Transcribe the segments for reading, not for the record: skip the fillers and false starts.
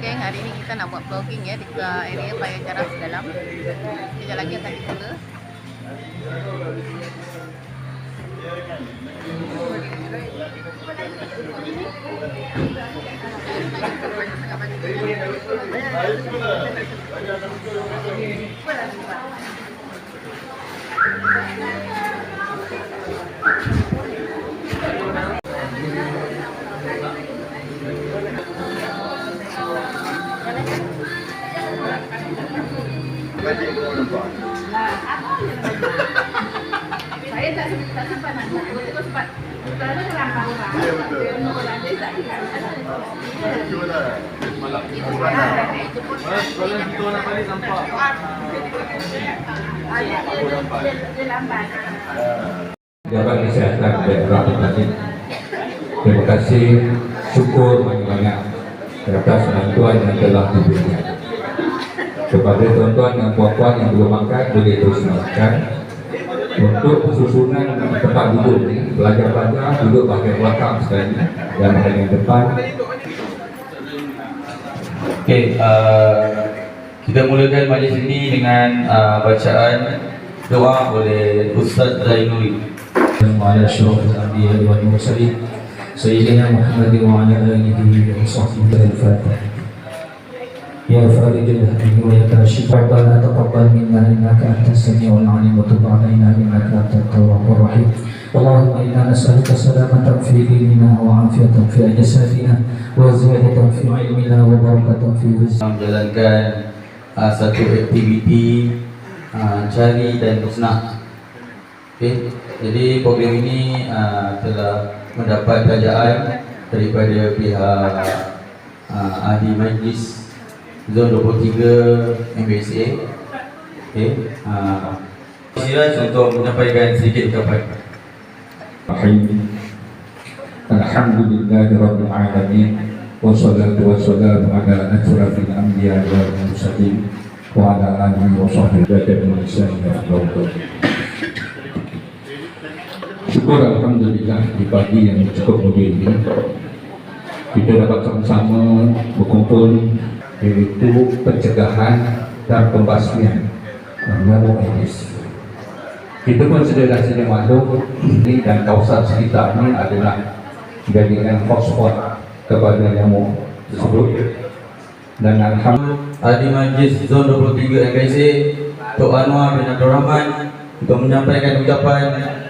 geng, hari ini kita nak buat vlogging ya di area Paya Jaras dalam. Sekejap lagi akan dimula. Saya tak sempat nak betul sebab kerana terlampau orang. Ya betul. Orang dia tak ingat. Betul lah. Malam itu nak balik nampak. Dia lambat. Jabat Kesihatan Daerah Petani. Terima kasih, syukur banyak-banyak atas bantuan yang telah diberikan. Kepada tuan-tuan dan puan-puan yang belum makan, boleh terus makan. Untuk susunan tempat duduk ni, pelajar-pelajar duduk bahagian belakang sekali dan bahagian depan. Okey, kita mulakan majlis ini dengan bacaan doa oleh Ustaz Zainuri. Ala syurafil anbiya wal mursalin sayyidina Muhammad wa ala alihi wa sahbihi al-Fatihah. Ya farijal hamdi wa ya kashif rabbana taqabbal minna innaka antas samiul alim wa tub alaina innaka antat tawwabur rahim. Allahumma inna nas'aluka salamatan fi dinina wa afiyatan fi jasadina wa ziyadatan fi ilmina wa barakatan fi rizqina. Menjalankan satu aktiviti cari dan musnah. Okey, jadi program ini telah mendapat kerajaan daripada pihak ahli majlis Zon 23 MBSA. Okey, Siraj untuk menyampaikan sedikit ucapan. Alhamdulillahirabbil alamin wassalatu wassalamu ala asyrafil anbiya wal mursalin wa ala alihi wa sahbihi ajma'in. Syukur alhamdulillah di pagi yang cukup mulia ini kita dapat sama-sama berkumpul, iaitu pencegahan dan pembasmian nyamuk Aedes. Kita pun sedia maklum ini dan kawasan sekitar ini adalah jadikan hotspot kepada nyamuk tersebut. Dan alhamdulillah Ahli Majlis Zon 23 MBSA Tok Anwar bin Abdul Rahman untuk menyampaikan ucapan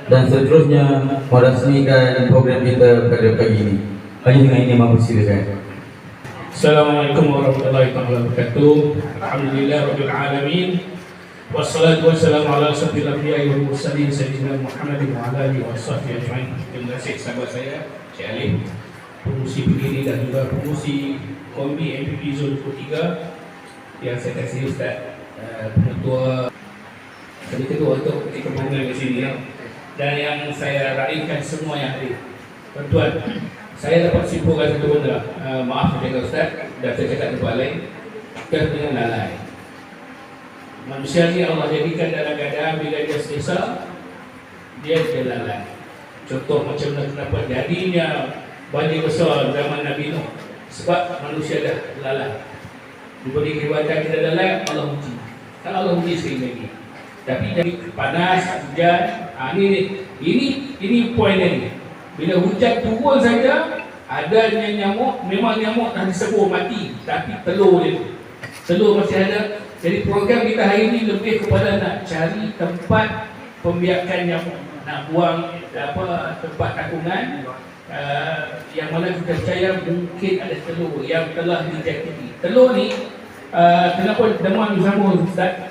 dan seterusnya merasmikan program kita pada pagi ini. Pagi dengan ini mempersilakan. Assalamualaikum warahmatullahi wabarakatuh. Alhamdulillah rabbil alamin. Wassalatu wassalamu ala asyrafil anbiya'i wal mursalin sayyidina Muhammadin wa ala alihi washabbihi ajma'in. Terima kasih sahabat saya, Cik Alim, pengurusi PKD dan juga pengurusi Kombi MPP Zon 23 yang saya kasih Ustaz Ketua untuk kepentingan di sini ya. Dan yang saya raihkan semua yang hadir. Tuan-tuan, saya dapat simpulkan satu benda. Maaf jaga Ustaz, dah saya cakap tempat lain. Dengan lalai. Manusia ni Allah jadikan dalam keadaan bila dia selesa, dia lalai. Contoh macam mana kenapa jadinya banjir besar zaman Nabi Nuh, sebab manusia dah lalai. Diberi kekuatan kita lalai, Allah uji. Kalau Allah uji sekali lagi. Tapi dari panas, hujan, ini poinnya ni. Bila hujan turun saja, adanya nyamuk, memang nyamuk dah disebur mati, tapi telur dia, telur masih ada. Jadi program kita hari ini lebih kepada nak cari tempat pembiakan nyamuk, nak buang tempat takungan yang mana kita percaya mungkin ada telur yang telah dijangkiti. Telur ni kenapa demam disambung Ustaz?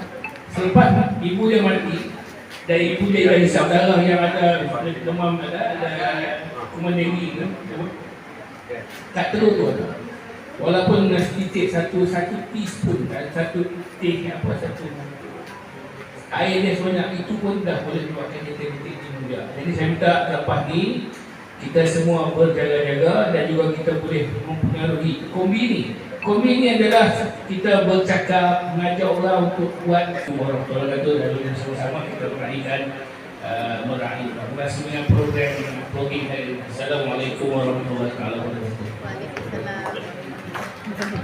Selepas ibu dia mati dan ibu dia hisap darah yang ada demam, ada kuman dengue tu, tak telur tu ada. Walaupun sedikit satu teaspoon, satu teh satu air dia sebanyak itu pun dah boleh buatkan kita juga. Jadi saya minta lepas ni kita semua berjaga-jaga dan juga kita boleh mempengaruhi kombi ni. Kombi ni adalah kita bercakap, mengajak orang untuk buat warahmatullahi wabarakatuh, dan sama-sama kita meraihkan merasmikan program vlogging hari ini. Assalamualaikum warahmatullahi wabarakatuh. Waalaikumsalam. Okey,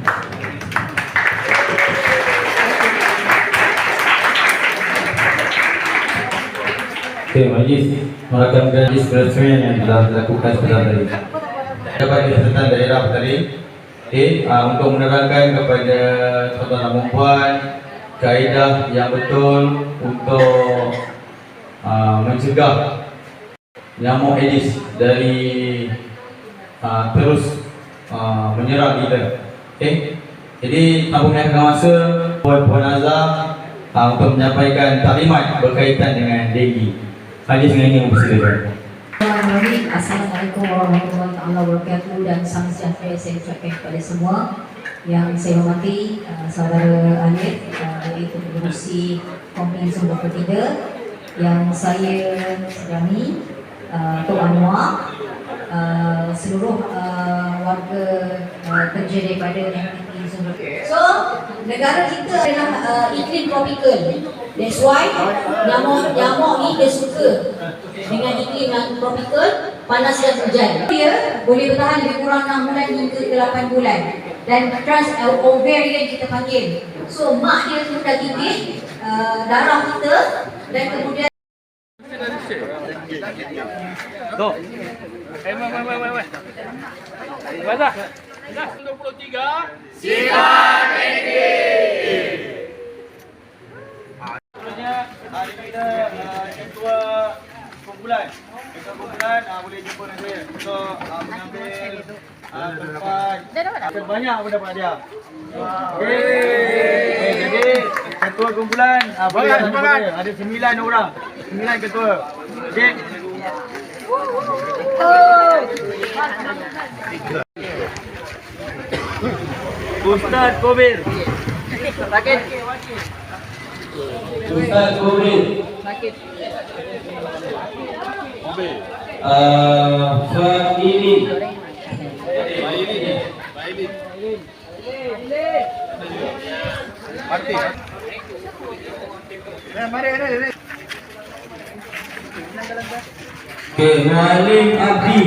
majlis merakamkan majlis peresmian yang telah dilakukan sebentar tadi. Dapat kesertaan daerah tadi. Okey, untuk menerangkan kepada tuan-tuan dan puan kaedah yang betul untuk mencegah nyamuk Aedes dari terus menyerang kita. Okey. Jadi tanpa mengakhirkan masa, Puan Azhar untuk menyampaikan taklimat berkaitan dengan dengue. Majlis dengan ini mempersilakan. Assalamualaikum warahmatullahi wabarakatuh dan salam sejahtera saya ucapkan kepada semua. Yang saya hormati saudara Alif, iaitu pengerusi Komplain 93, yang saya sedami Tok Anwar, seluruh warga kerja daripada MPT Sumber. So, negara kita adalah iklim tropikal. That's why nyamuk ni dia suka dengan iklim yang tropikal, panas dan hujan. Dia boleh bertahan lebih kurang 6 bulan hingga ke 8 bulan. Dan trans ovarian kita panggil. So mak dia tu dah gigit darah kita dan kemudian Tuh. Baca. 23. Sikat tinggi. Hari kita ketua kumpulan boleh jumpa dengan saya untuk mengambil tempat terbanyak pendapat dia. Okey, jadi ketua kumpulan boleh jumpa saya. Ada 9 orang, 9 ketua. Okey. Ustaz Kobir. Sakit. Ustaz Kobir. Fakiri. Okey, Mualim Abdi.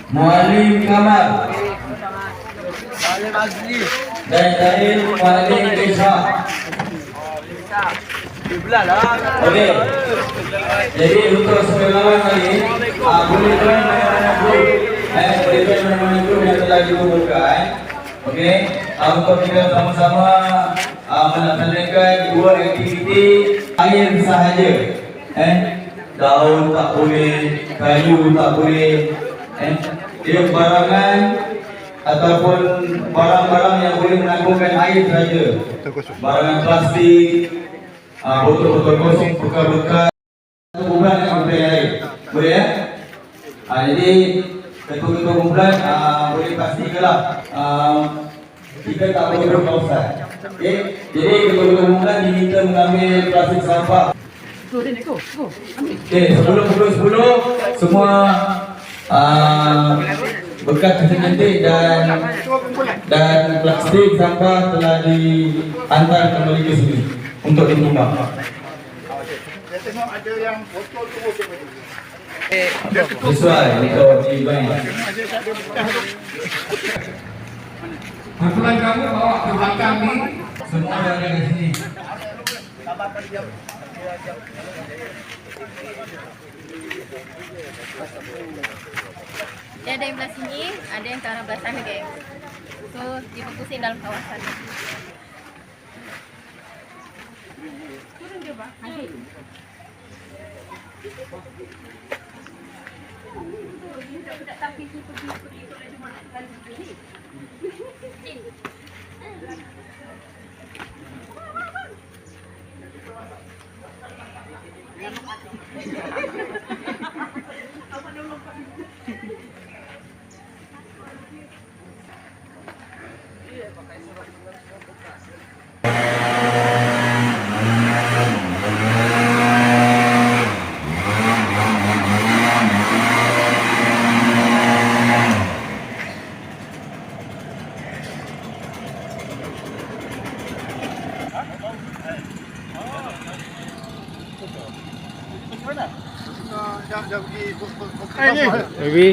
Mualim Kamal. Salim Azli. Dan saya Mualim Isha. Okey. Jadi untuk sembilan kali boleh join mana-mana group. Boleh join mana-mana group yang telah dikumpulkan. Okey. Untuk kita sama-sama melaksanakan dua aktiviti air sahaja. Daun tak boleh, kayu tak boleh. Dia barangan ataupun barang-barang yang boleh menangguhkan air saja. Barangan plastik, botol-botol kosong, bekas-bekas, kumpulan yang boleh air. Boleh ya? Jadi ketua-ketua kumpulan boleh pastikanlah kita tak boleh berkawasan. Okay? Jadi ketua-ketua kumpulan diminta mengambil plastik sampah. Okay, sebelum pukul 10 semua bekas cantik dan plastik sampah telah dihantar kembali ke sini untuk ditimbang. Saya tengok ada yang botol tu Sesuai untuk dibayar. Kumpulan kamu bawa ke belakang ni. Semua ada di sini. Dia ada yang belah sini, ada yang ke arah belah sana guys. So difokusin dalam kawasan. Turun dia bah. dah pergi. Baby.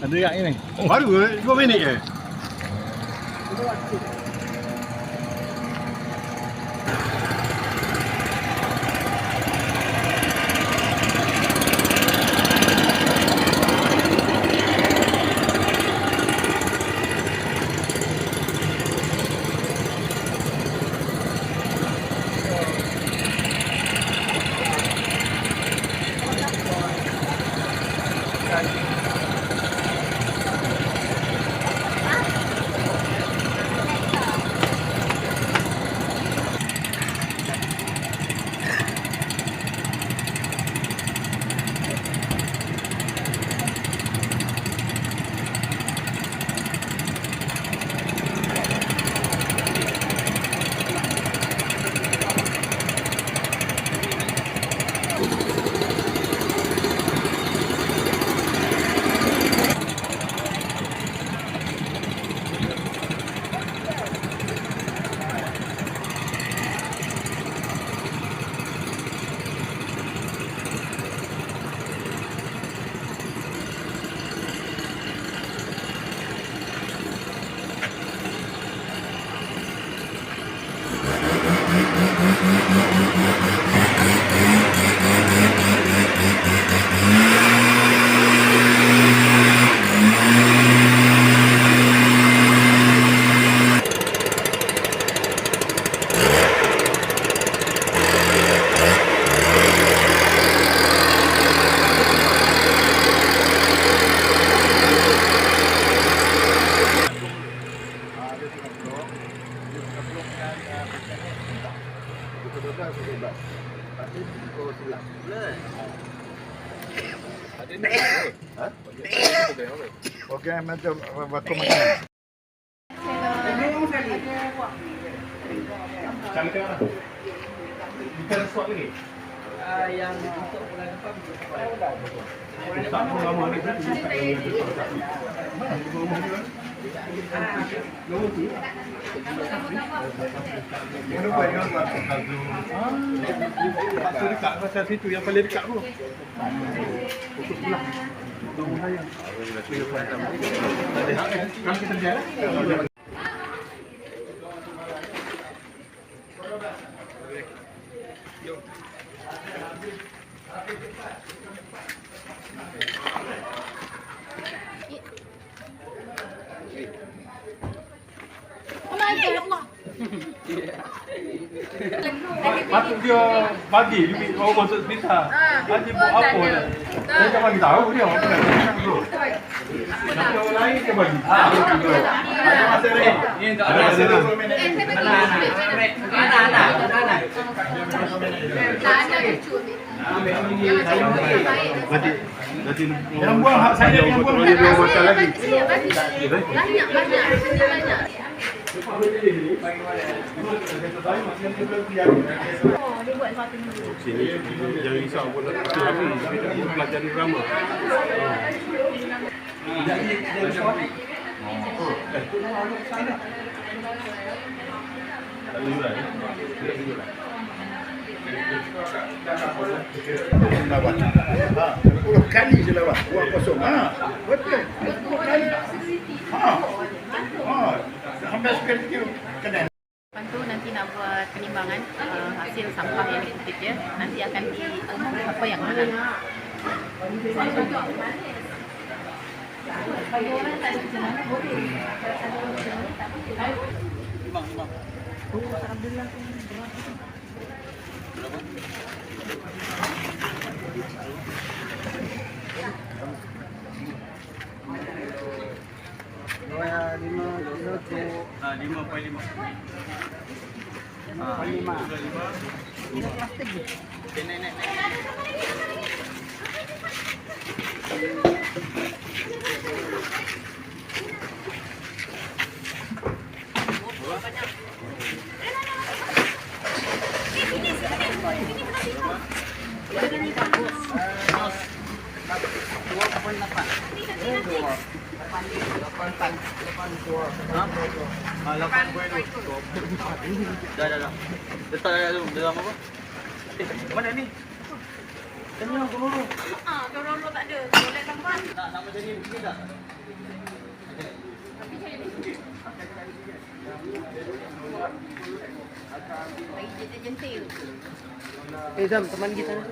Ada yang ini. Oh, baru 2 minit je. Okey, macam waktu macam Bukan swap lagi. Yang untuk bulan depan Tak pun lama ni. Pasal dekat pasal situ yang paling dekat tu. Untuk pulang. Tunggu saya. Kan kita jalan. Patut dia bagi duit orang masuk hospital. Nanti buat apa dia? Dia tak bagi tahu dia apa nak tu. Nanti orang lain dia bagi. Ada masa ni. Ni tak ada masa tu. Yang buang hak saya yang buang dia macam lagi. Banyak. Dia buat satu minggu. Sini jangan risau pun tapi pelajari drama. lawat. 10 kali je lawat. Buang kosong. Betul. 10 kali. Sampai sekali kena. Lepas tu nanti nak buat penimbangan hasil sampah yang dikutip ya. Nanti akan diumumkan apa yang menang. Bagi orang tak ada macam mana boleh. Imam. Alhamdulillah. Dah. Letak dalam apa? Mana ni? Tanya aku dulu. Kalau tak ada, boleh tambah. Nak nama jadi begini tak? Bagi jentil-jentil. Zam, teman kita.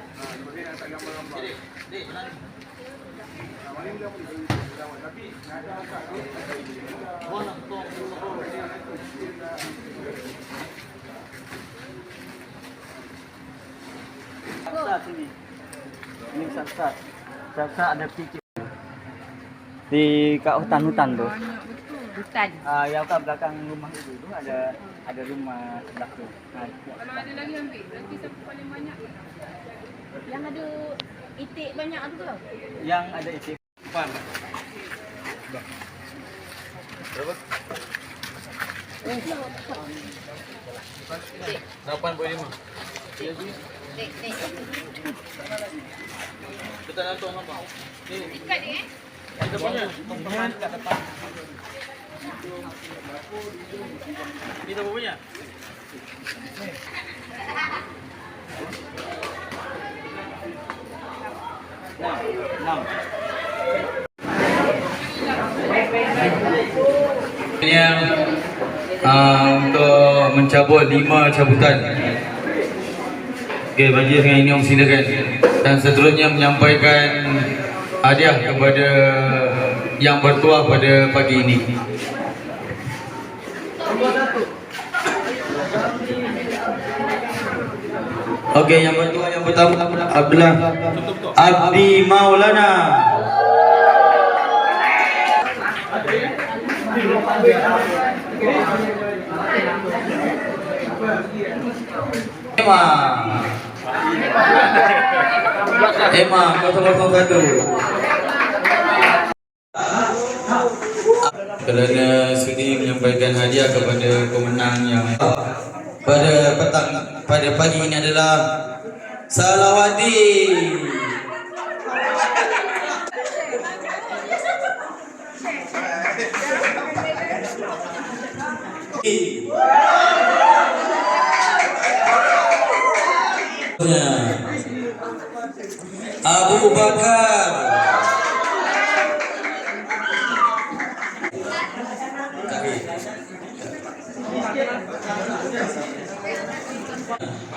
Sini. Ini sat-sat. Sat-sat ada pikir. Di kat hutan-hutan tu. Hutan. Yang kat belakang rumah itu tu ada rumah sebelah tu. Kalau ada lagi ambil. Lagi siapa paling banyak? Yang ada itik banyak tu tau. Yang ada isi. Faham? Berapa? 8.5. Tek. Kita nak tong apa? Ikat ni Kita punya. Teman kat depan. Kita punya. Enam. Yang untuk mencabut 5 cabutan. Okey, bagi dengan ini Om silakan. Dan seterusnya menyampaikan hadiah kepada yang bertuah pada pagi ini. Okey, yang bertuah yang pertama Abdullah Abdi Maulana. Emma 001. Kerana sudi menyampaikan hadiah kepada pemenang yang pada pagi ini adalah Salawati. Abu Bakar.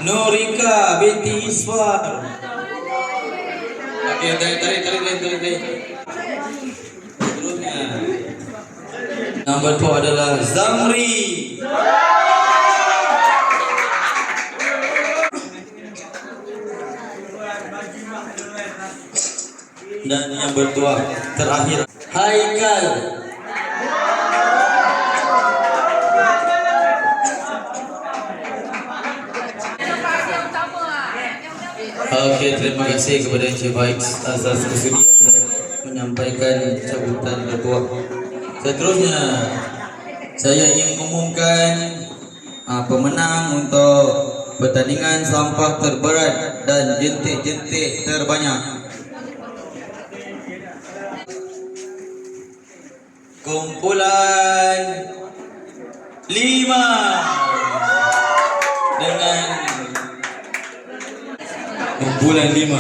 Nurika binti Iswar. Okey, tarik. Seterusnya. Nombor 2 adalah Zamri. Dan yang bertuah terakhir Haikal. Okey, terima kasih kepada Encik Baik atas kesediaan menyampaikan cabutan bertuah. Seterusnya saya ingin mengumumkan pemenang untuk pertandingan sampah terberat dan jentik-jentik terbanyak. Kumpulan 5 dengan kumpulan 5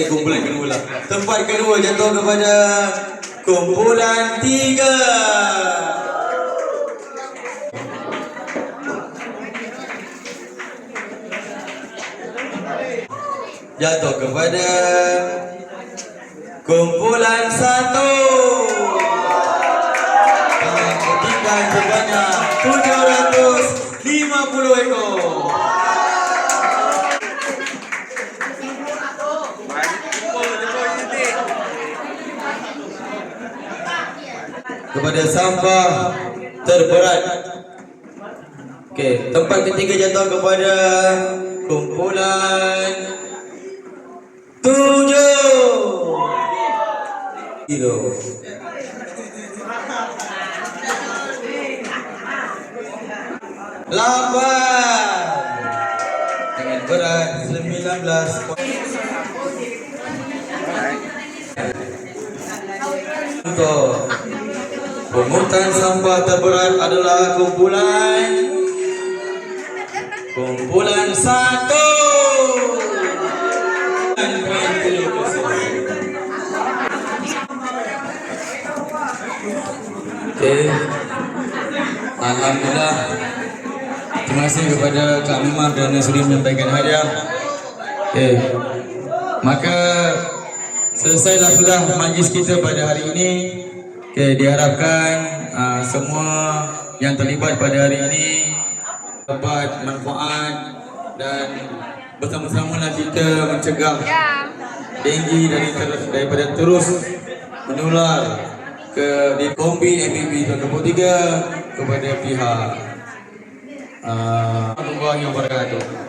kumpulan kedua lah. Tempat kedua jatuh kepada kumpulan 3. Jatuh kepada kumpulan 1. Ikan sebanyak 750 ekor. Kepada sampah terberat. Okey, tempat ketiga jatuh kepada kumpulan 7 kilo. Lapan dengan berat 19. Untuk pungutan sampah terberat adalah kumpulan 1. Okay. Alhamdulillah. Terima kasih kepada Kak Mimah kerana sudi menyampaikan hadiah. Okay. Maka selesailah sudah majlis kita pada hari ini. Okay, diharapkan semua yang terlibat pada hari ini dapat manfaat dan bersama-samalah kita mencegah denggi daripada terus menular ke di kombi MPB tahun 23 kepada pihak warahmatullahi wabarakatuh.